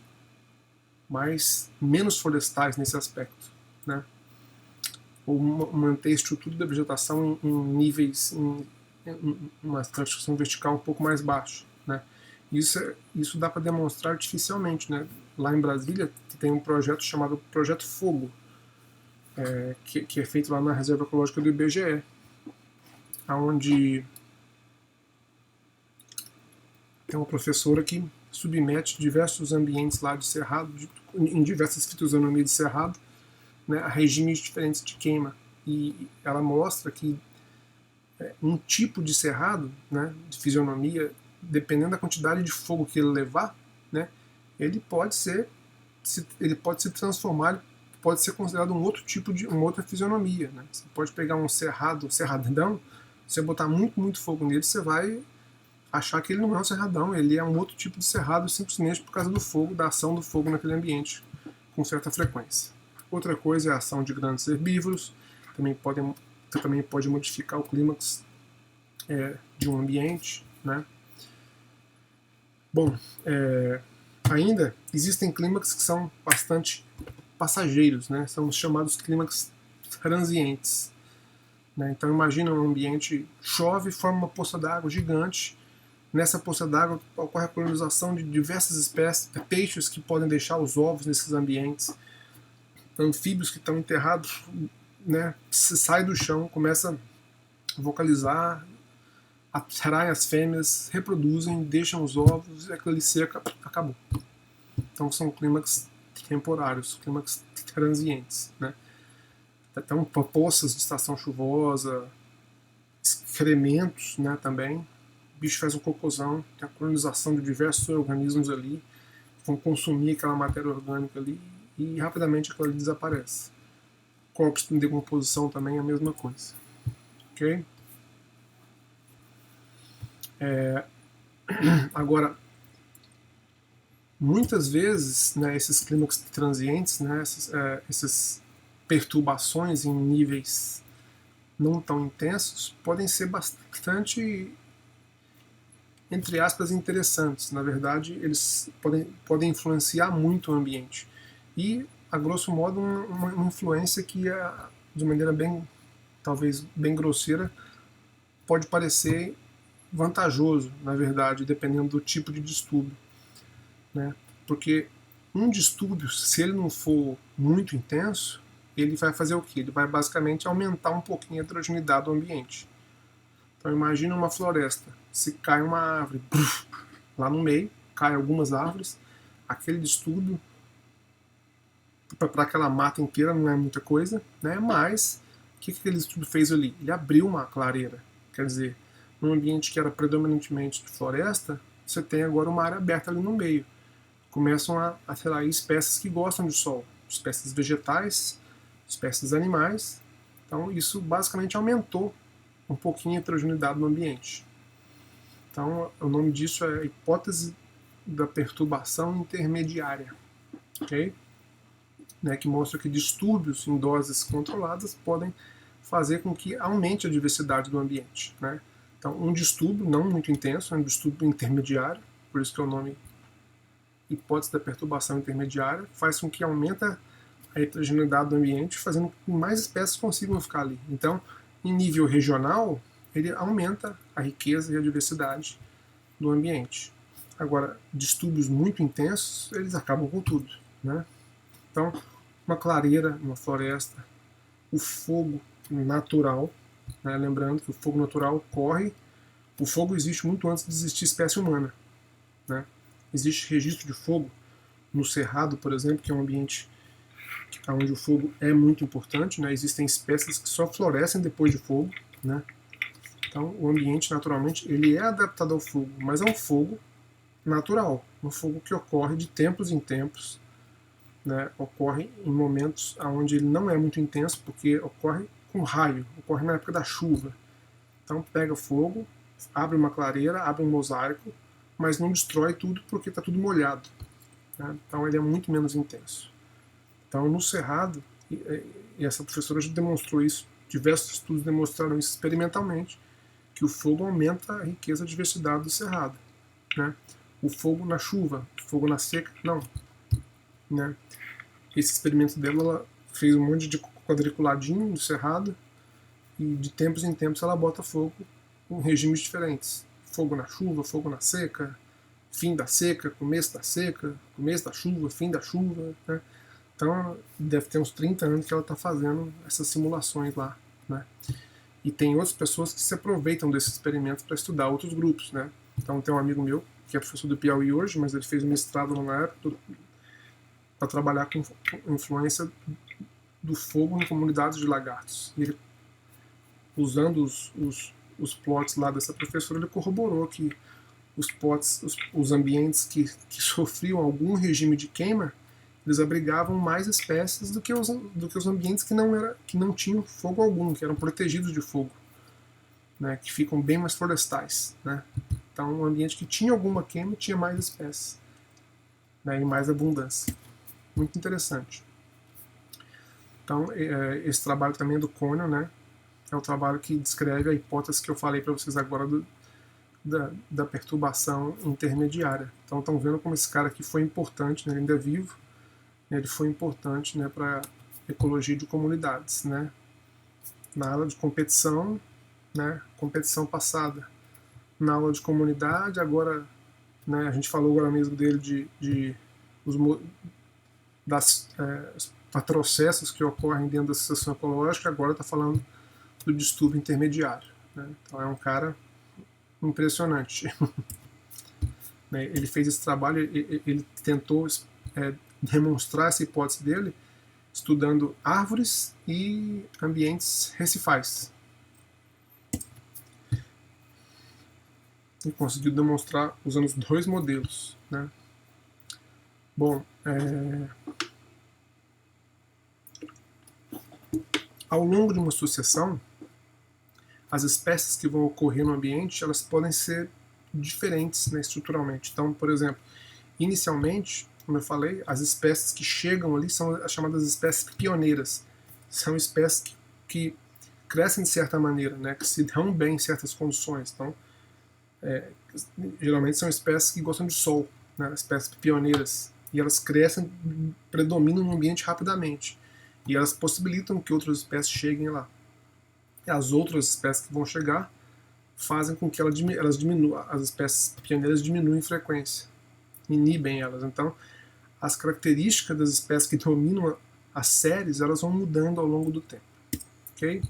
menos florestais nesse aspecto, né? Ou manter a estrutura da vegetação em níveis, em uma transição vertical um pouco mais baixo, né? Isso dá para demonstrar artificialmente, né? Lá em Brasília tem um projeto chamado Projeto Fogo, que é feito lá na Reserva Ecológica do IBGE, onde tem uma professora que submete diversos ambientes lá de cerrado, em diversas fitosionomias de cerrado, né, a regimes diferentes de queima. E ela mostra que um tipo de cerrado, né, de fisionomia, dependendo da quantidade de fogo que ele levar, né, ele pode se transformar, pode ser considerado um outro tipo de, uma outra fisionomia, né? Você pode pegar um cerradão, você botar muito fogo nele, você vai achar que ele não é um cerradão, ele é um outro tipo de cerrado simplesmente por causa do fogo, da ação do fogo naquele ambiente com certa frequência. Outra coisa é a ação de grandes herbívoros, também pode modificar o clímax de um ambiente, né? Bom, ainda existem clímax que são bastante passageiros, né? São os chamados clímax transientes. Né? Então imagina um ambiente, chove, forma uma poça d'água gigante. Nessa poça d'água ocorre a colonização de diversas espécies, peixes que podem deixar os ovos nesses ambientes, anfíbios que estão enterrados, né, sai do chão, começa a vocalizar, atraem as fêmeas, reproduzem, deixam os ovos, e aquilo ali seca, acabou. Então são clímax temporários, clímax transientes. Né? Então poças de estação chuvosa, excrementos, né, também. O bicho faz um cocôzão, tem a colonização de diversos organismos ali, vão consumir aquela matéria orgânica ali e rapidamente aquilo ali desaparece. Corpos em decomposição também é a mesma coisa. Ok? Agora, muitas vezes, né, esses clímax transientes, né, essas perturbações em níveis não tão intensos, podem ser bastante, entre aspas, interessantes. Na verdade, eles podem influenciar muito o ambiente. E, a grosso modo, uma influência que, de maneira talvez bem grosseira, pode parecer vantajoso, na verdade, dependendo do tipo de distúrbio. Né? Porque um distúrbio, se ele não for muito intenso, ele vai fazer o quê? Ele vai basicamente aumentar um pouquinho a heterogeneidade do ambiente. Então imagine uma floresta, se cai uma árvore, lá no meio, cai algumas árvores, aquele distúrbio para aquela mata inteira não é muita coisa, né? Mas o que aquele distúrbio fez ali? Ele abriu uma clareira, quer dizer, num ambiente que era predominantemente de floresta, você tem agora uma área aberta ali no meio. Começam a atrair espécies que gostam de sol, espécies vegetais, espécies animais. Então isso basicamente aumentou um pouquinho a heterogeneidade no ambiente. Então o nome disso é a hipótese da perturbação intermediária, ok? Né, que mostra que distúrbios em doses controladas podem fazer com que aumente a diversidade do ambiente. Né? Então um distúrbio não muito intenso, é um distúrbio intermediário, por isso que é o nome hipótese da perturbação intermediária, faz com que aumenta a heterogeneidade do ambiente, fazendo com que mais espécies consigam ficar ali. Então, em nível regional, ele aumenta a riqueza e a diversidade do ambiente. Agora, distúrbios muito intensos, eles acabam com tudo. Né? Então, uma clareira, uma floresta, o fogo natural, né? Lembrando que o fogo natural ocorre, o fogo existe muito antes de existir espécie humana. Né? Existe registro de fogo no cerrado, por exemplo, que é um ambiente onde o fogo é muito importante, né? Existem espécies que só florescem depois de fogo, né? Então, o ambiente, naturalmente, ele é adaptado ao fogo, mas é um fogo natural, um fogo que ocorre de tempos em tempos, né? Ocorre em momentos onde ele não é muito intenso, porque ocorre com raio, ocorre na época da chuva. Então, pega fogo, abre uma clareira, abre um mosaico, mas não destrói tudo porque está tudo molhado. Né? Então, ele é muito menos intenso. Então, no cerrado, E essa professora já demonstrou isso, diversos estudos demonstraram isso experimentalmente, que o fogo aumenta a riqueza e a diversidade do cerrado, né? O fogo na chuva, o fogo na seca, não, né? Esse experimento dela, ela fez um monte de quadriculadinho no cerrado e de tempos em tempos ela bota fogo em regimes diferentes. Fogo na chuva, fogo na seca, fim da seca, começo da chuva, fim da chuva, né? Então deve ter uns 30 anos que ela está fazendo essas simulações lá, né? E tem outras pessoas que se aproveitam desses experimentos para estudar outros grupos, né? Então tem um amigo meu que é professor do Piauí hoje, mas ele fez um mestrado lá na época para trabalhar com influência do fogo em comunidades de lagartos. E ele, usando os plots lá dessa professora, ele corroborou que os plots, os ambientes que sofriam algum regime de queima, eles abrigavam mais espécies do que os ambientes que não tinham fogo algum, que eram protegidos de fogo, né, que ficam bem mais florestais, né? Então, um ambiente que tinha alguma queima tinha mais espécies, né, e mais abundância. Muito interessante. Então, esse trabalho também é do Connaught, né? É o trabalho que descreve a hipótese que eu falei para vocês agora da perturbação intermediária. Então, estão vendo como esse cara aqui foi importante, né? Ele ainda é vivo, né? Ele foi importante, né, para ecologia de comunidades, né? Na aula de competição, né? Competição passada. Na aula de comunidade, agora, né? A gente falou agora mesmo dele das processos que ocorrem dentro da associação ecológica, agora está falando do distúrbio intermediário, né? Então é um cara impressionante. Ele fez esse trabalho, ele tentou demonstrar essa hipótese dele estudando árvores e ambientes recifais. E conseguiu demonstrar usando os dois modelos, né? Bom, ao longo de uma sucessão, as espécies que vão ocorrer no ambiente, elas podem ser diferentes, né, estruturalmente. Então, por exemplo, inicialmente, como eu falei, as espécies que chegam ali são as chamadas espécies pioneiras. São espécies que crescem de certa maneira, né, que se dão bem em certas condições. Então, geralmente são espécies que gostam de sol, né, espécies pioneiras. E elas crescem, predominam no ambiente rapidamente. E elas possibilitam que outras espécies cheguem lá. E as outras espécies que vão chegar fazem com que elas diminuam, as espécies pioneiras diminuem em frequência, inibem elas. Então, as características das espécies que dominam as séries, elas vão mudando ao longo do tempo. Ok?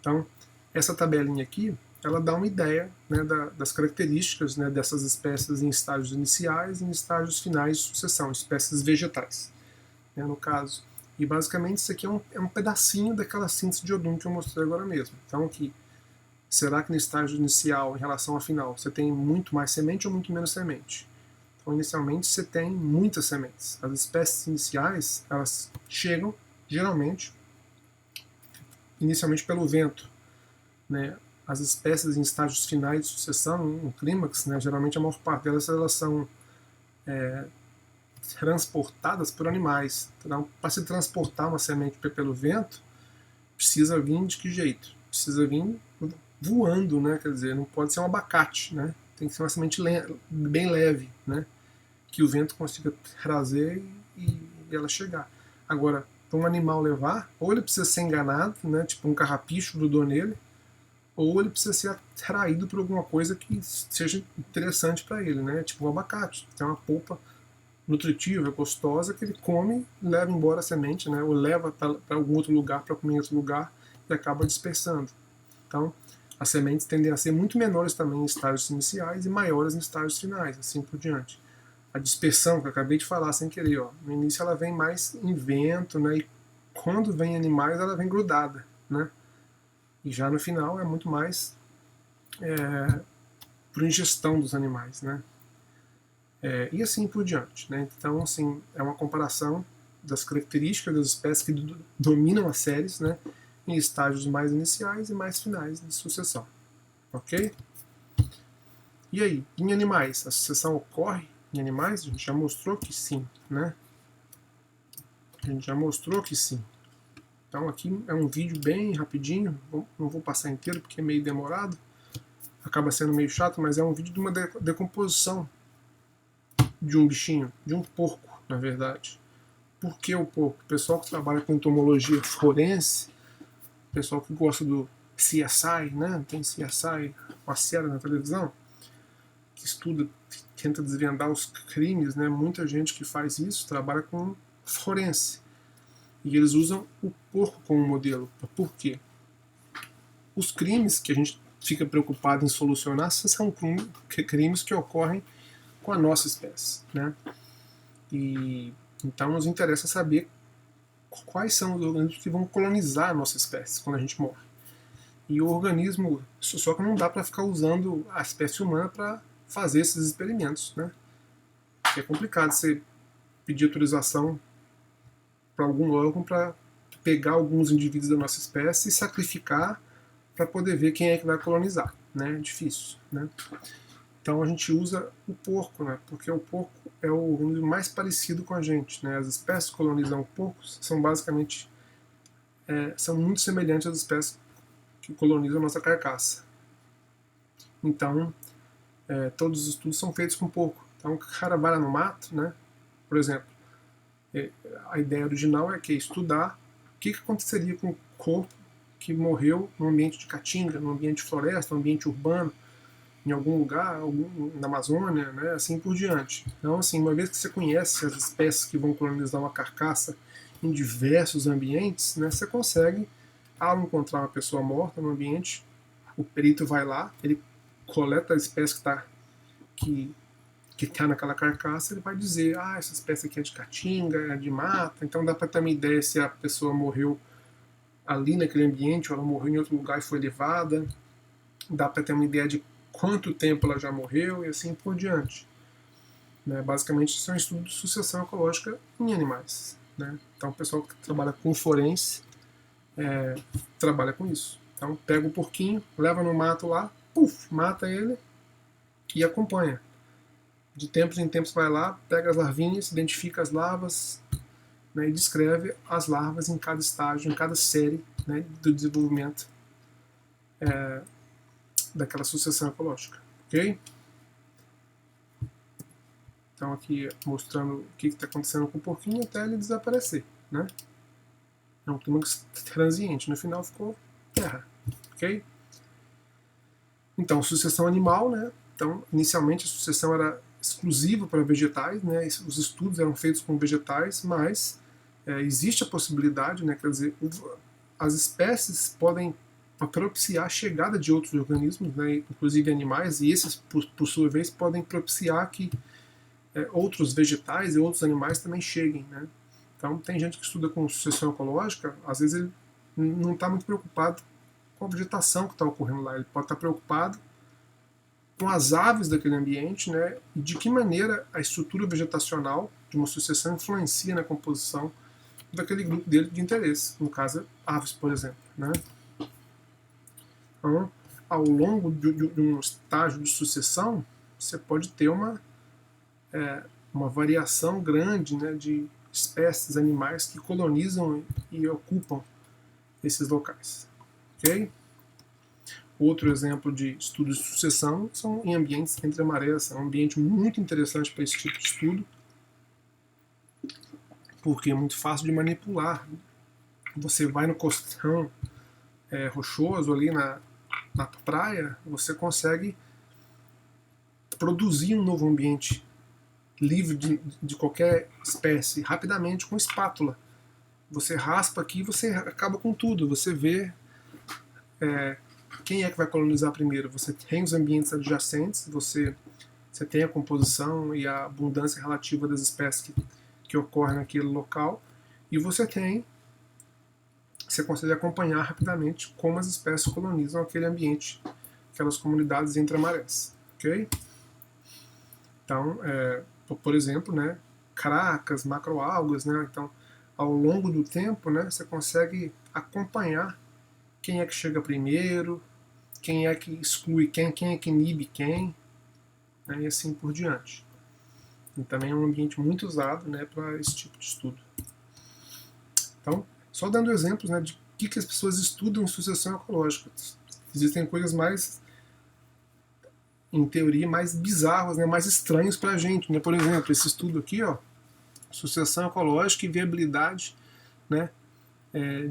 Então, essa tabelinha aqui, ela dá uma ideia, né, das características, né, dessas espécies em estágios iniciais e em estágios finais de sucessão, espécies vegetais, né, no caso. E basicamente isso aqui é um pedacinho daquela síntese de Odum que eu mostrei agora mesmo. Então aqui, será que no estágio inicial, em relação ao final, você tem muito mais semente ou muito menos semente? Então inicialmente você tem muitas sementes. As espécies iniciais, elas chegam, geralmente, inicialmente pelo vento, né? As espécies em estágios finais de sucessão, em clímax, né, geralmente a maior parte delas elas são transportadas por animais. Então, para se transportar uma semente pelo vento, precisa vir de que jeito? Precisa vir voando, né? Quer dizer, não pode ser um abacate, né? Tem que ser uma semente bem leve, né? Que o vento consiga trazer e ela chegar. Agora, para um animal levar, ou ele precisa ser enganado, né? Tipo um carrapicho grudou nele, ou ele precisa ser atraído por alguma coisa que seja interessante para ele, né? Tipo um abacate, tem uma polpa nutritiva, gostosa, que ele come, leva embora a semente, né? Ou leva para algum outro lugar, para comer em outro lugar, e acaba dispersando. Então, as sementes tendem a ser muito menores também em estágios iniciais e maiores em estágios finais, assim por diante. A dispersão, que eu acabei de falar sem querer, ó, no início ela vem mais em vento, né? E quando vem animais, ela vem grudada, né? E já no final é muito mais por ingestão dos animais, né? E assim por diante, né? Então, assim, é uma comparação das características das espécies que dominam as séries, né? Em estágios mais iniciais e mais finais de sucessão, ok? E aí, em animais, a sucessão ocorre em animais? A gente já mostrou que sim, né? A gente já mostrou que sim. Então aqui é um vídeo bem rapidinho, não vou passar inteiro porque é meio demorado, acaba sendo meio chato, mas é um vídeo de uma decomposição de um bichinho, de um porco, na verdade. Por que o porco? O pessoal que trabalha com entomologia forense, o pessoal que gosta do CSI, né? Tem CSI, uma série na televisão, que estuda, tenta desvendar os crimes, né? Muita gente que faz isso trabalha com forense. E eles usam o porco como modelo. Por quê? Os crimes que a gente fica preocupado em solucionar são crimes que ocorrem com a nossa espécie, né? E então nos interessa saber quais são os organismos que vão colonizar a nossa espécie quando a gente morre. E o organismo, só que não dá para ficar usando a espécie humana para fazer esses experimentos, né? É complicado você pedir autorização para algum órgão para pegar alguns indivíduos da nossa espécie e sacrificar para poder ver quem é que vai colonizar, né? É difícil, né? Então a gente usa o porco, né? Porque o porco é o organismo mais parecido com a gente, né? As espécies que colonizam porcos são basicamente são muito semelhantes às espécies que colonizam a nossa carcaça. Então todos os estudos são feitos com porco. Então o cara vai lá no mato, né? Por exemplo, a ideia original é que estudar o que aconteceria com o corpo que morreu no ambiente de caatinga, no ambiente de floresta, no ambiente urbano, em algum lugar, na Amazônia, né, assim por diante. Então, assim, uma vez que você conhece as espécies que vão colonizar uma carcaça em diversos ambientes, né, você consegue, ao encontrar uma pessoa morta no ambiente, o perito vai lá, ele coleta a espécie que está naquela carcaça, ele vai dizer, essa espécie aqui é de caatinga, é de mata, então dá para ter uma ideia se a pessoa morreu ali naquele ambiente ou ela morreu em outro lugar e foi levada, dá para ter uma ideia de quanto tempo ela já morreu e assim por diante. Né? Basicamente, isso é um estudo de sucessão ecológica em animais. Né? Então, o pessoal que trabalha com forense trabalha com isso. Então, pega o porquinho, leva no mato lá, mata ele e acompanha. De tempos em tempos vai lá, pega as larvinhas, identifica as larvas, né, e descreve as larvas em cada estágio, em cada série, né, do desenvolvimento daquela sucessão ecológica. Ok? Então aqui mostrando o que está acontecendo com o porquinho até ele desaparecer. Né? É um clímax transiente. No final ficou terra. Ok? Então, sucessão animal, né? Então, inicialmente a sucessão era exclusiva para vegetais, né? Os estudos eram feitos com vegetais, mas existe a possibilidade, né? Quer dizer, as espécies podem propiciar a chegada de outros organismos, né? Inclusive animais, e esses, por sua vez, podem propiciar que outros vegetais e outros animais também cheguem, né? Então, tem gente que estuda com sucessão ecológica, às vezes ele não está muito preocupado com a vegetação que está ocorrendo lá. Ele pode estar preocupado com as aves daquele ambiente, né, e de que maneira a estrutura vegetacional de uma sucessão influencia na composição daquele grupo dele de interesse, no caso, aves, por exemplo. Né. Então, ao longo de um estágio de sucessão, você pode ter uma variação grande, né, de espécies animais que colonizam e ocupam esses locais. Ok? Outro exemplo de estudos de sucessão são em ambientes entre marés. É um ambiente muito interessante para esse tipo de estudo, porque é muito fácil de manipular. Você vai no costão rochoso ali na praia, você consegue produzir um novo ambiente livre de qualquer espécie rapidamente com espátula. Você raspa aqui e você acaba com tudo. Você vê quem é que vai colonizar primeiro. Você tem os ambientes adjacentes, você tem a composição e a abundância relativa das espécies que ocorrem naquele local, e você consegue acompanhar rapidamente como as espécies colonizam aquele ambiente, aquelas comunidades entre marés. Ok? Então, por exemplo, né, cracas, macroalgas, né, então, ao longo do tempo, né, você consegue acompanhar quem é que chega primeiro, quem é que exclui quem é que inibe quem, né, e assim por diante. E também é um ambiente muito usado, né, para esse tipo de estudo. Então, Só dando exemplos, né, de que as pessoas estudam em sucessão ecológica. Existem coisas mais, em teoria, mais bizarras, né, mais estranhas para a gente. Né? Por exemplo, esse estudo aqui, ó, sucessão ecológica e viabilidade, né,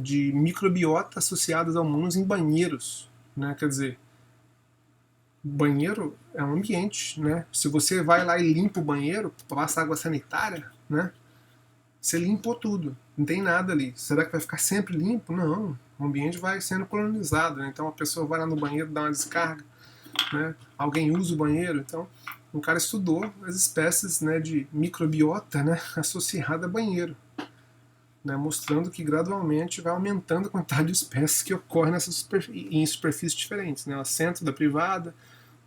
de microbiota associadas a humanos em banheiros. Né? Quer dizer, banheiro é um ambiente, né? Se você vai lá e limpa o banheiro, passa água sanitária, né? Você limpou tudo, não tem nada ali. Será que vai ficar sempre limpo? Não, o ambiente vai sendo colonizado, né? Então a pessoa vai lá no banheiro, dá uma descarga, né? Alguém usa o banheiro, então um cara estudou as espécies, né, de microbiota, né, associada a banheiro, né, mostrando que gradualmente vai aumentando a quantidade de espécies que ocorrem em superfícies diferentes, né? Assento da privada,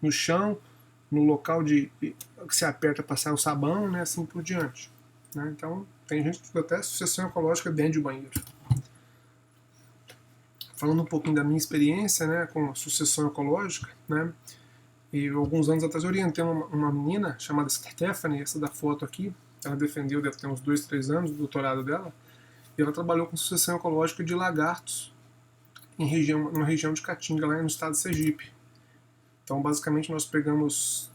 no chão, no local que se aperta para sair o sabão, né, assim por diante. Né? Então, tem gente que estuda até sucessão ecológica dentro de banheiro. Falando um pouquinho da minha experiência, né, com sucessão ecológica, né, e alguns anos atrás eu orientei uma menina chamada Stephanie, essa da foto aqui, ela defendeu, deve ter uns 2, 3 anos, o doutorado dela, e ela trabalhou com sucessão ecológica de lagartos numa região de Caatinga, lá no estado de Sergipe. Então, basicamente, nós pegamos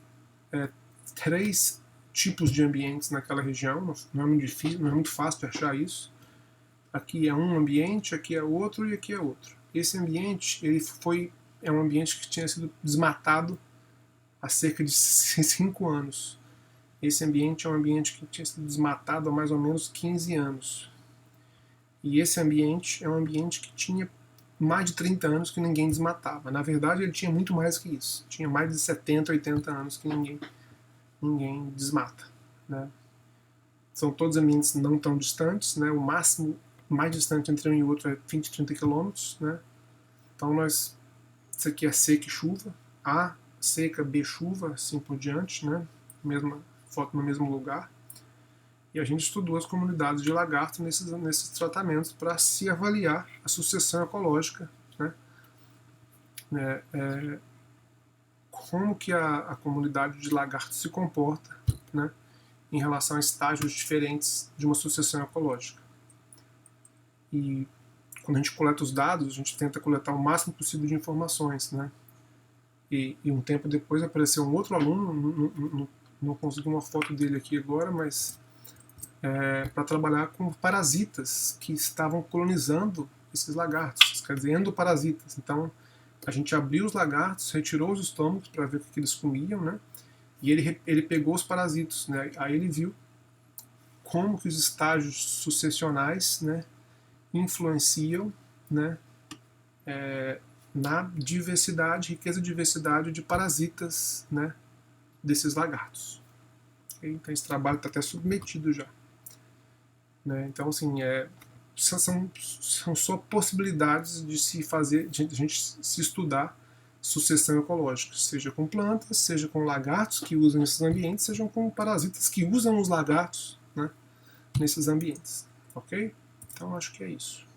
3 tipos de ambientes naquela região, não é muito difícil, não é muito fácil de achar isso. Aqui é um ambiente, aqui é outro e aqui é outro. Esse ambiente é um ambiente que tinha sido desmatado há cerca de 5 anos. Esse ambiente é um ambiente que tinha sido desmatado há mais ou menos 15 anos. E esse ambiente é um ambiente que tinha mais de 30 anos que ninguém desmatava. Na verdade, ele tinha muito mais que isso. Tinha mais de 70, 80 anos que ninguém desmata. Né? São todos ambientes não tão distantes. Né? O máximo mais distante entre um e outro é 20, 30 quilômetros. Né? Então, isso aqui é seca e chuva. A, seca, B, chuva, assim por diante. Né? Mesma foto no mesmo lugar. E a gente estudou as comunidades de lagarto nesses tratamentos para se avaliar a sucessão ecológica, né? Como que a comunidade de lagarto se comporta, né, em relação a estágios diferentes de uma sucessão ecológica. E quando a gente coleta os dados, a gente tenta coletar o máximo possível de informações, né? E um tempo depois apareceu um outro aluno, não consegui uma foto dele aqui agora, mas para trabalhar com parasitas que estavam colonizando esses lagartos, quer dizer, endoparasitas. Então, a gente abriu os lagartos, retirou os estômagos para ver o que eles comiam, né? E ele pegou os parasitos, né? Aí ele viu como que os estágios sucessionais, né, influenciam, né, na diversidade, riqueza e diversidade de parasitas, né, desses lagartos. Então esse trabalho está até submetido já. Né? Então, assim, são só possibilidades de se fazer, de a gente se estudar sucessão ecológica, seja com plantas, seja com lagartos que usam esses ambientes, seja com parasitas que usam os lagartos, né, nesses ambientes. Ok? Então, acho que é isso.